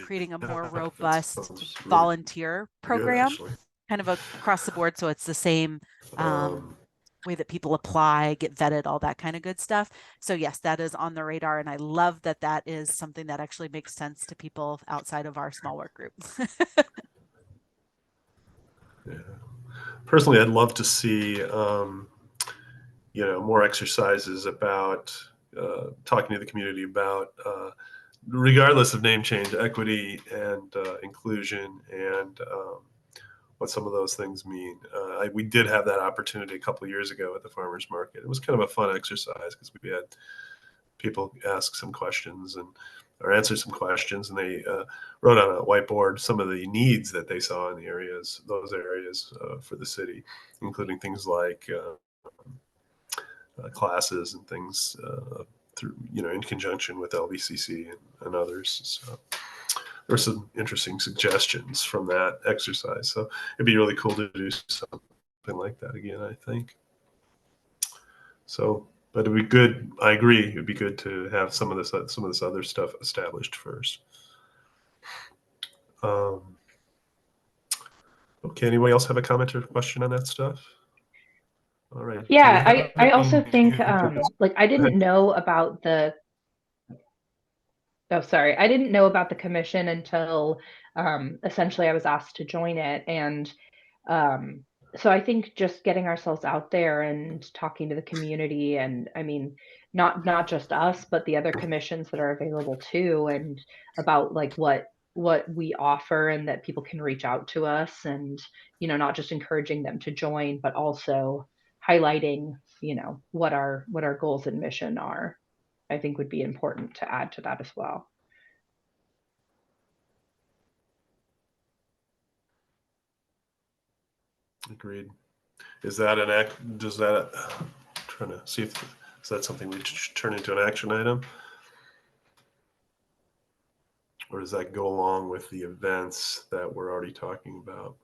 creating a more that robust sounds really volunteer good, program, actually. kind of across the board. So it's the same way that people apply, get vetted, all that kind of good stuff. So yes, that is on the radar. And I love that that is something that actually makes sense to people outside of our small work group. Yeah. Personally, I'd love to see, more exercises about talking to the community about, regardless of name change, equity and inclusion, and what some of those things mean. We did have that opportunity a couple of years ago at the farmers market. It was kind of a fun exercise because we had people ask some questions or answer some questions, and they wrote on a whiteboard some of the needs that they saw in those areas for the city, including things like classes and things through, in conjunction with LVCC and others. So there were some interesting suggestions from that exercise. So it'd be really cool to do something like that again, I think. So, but it'd be good. I agree. It'd be good to have some of this other stuff established first. Okay. Anybody else have a comment or question on that stuff? All right. Yeah, I also think I didn't know about the I didn't know about the commission until essentially I was asked to join it. And so I think just getting ourselves out there and talking to the community, and I mean, not just us, but the other commissions that are available too, and about like what we offer, and that people can reach out to us, and not just encouraging them to join, but also highlighting what our goals and mission are, I think would be important to add to that as well. Agreed. Is that an act? Does that? Trying to see if is that something we turn into an action item, or does that go along with the events that we're already talking about?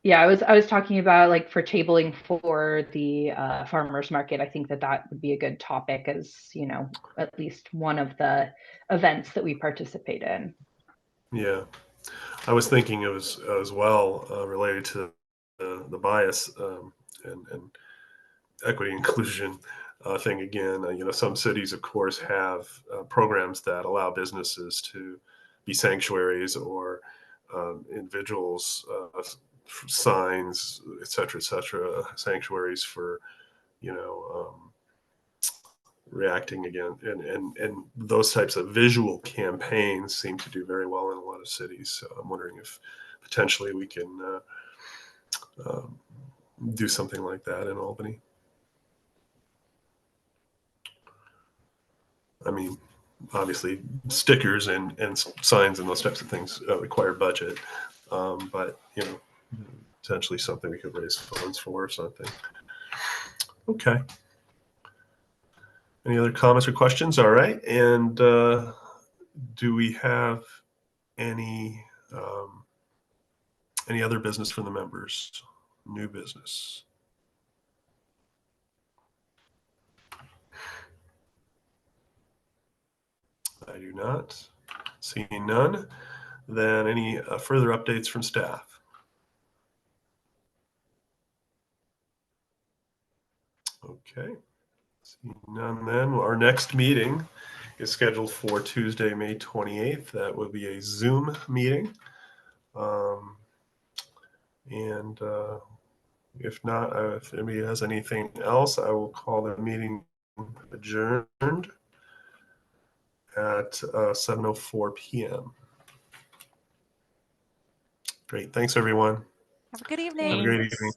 Yeah, I was talking about like for tabling for the farmers market. I think that would be a good topic, as at least one of the events that we participate in. Yeah, I was thinking it was as well related to the bias and equity inclusion thing again. Some cities, of course, have programs that allow businesses to be sanctuaries, or individuals, signs, et cetera, sanctuaries for, reacting again. And those types of visual campaigns seem to do very well in a lot of cities. So I'm wondering if potentially we can do something like that in Albany. I mean, obviously stickers and signs and those types of things require budget, but potentially something we could raise funds for or something. Okay. Any other comments or questions? All right. And do we have any other business from the members? New business? I do not. Seeing none, then any further updates from staff? Okay. Seeing none, then our next meeting is scheduled for Tuesday, May 28th. That will be a Zoom meeting. And if not, if anybody has anything else, I will call the meeting adjourned at 7:04 p.m. Great. Thanks, everyone. Have a good Have a evening. great evening.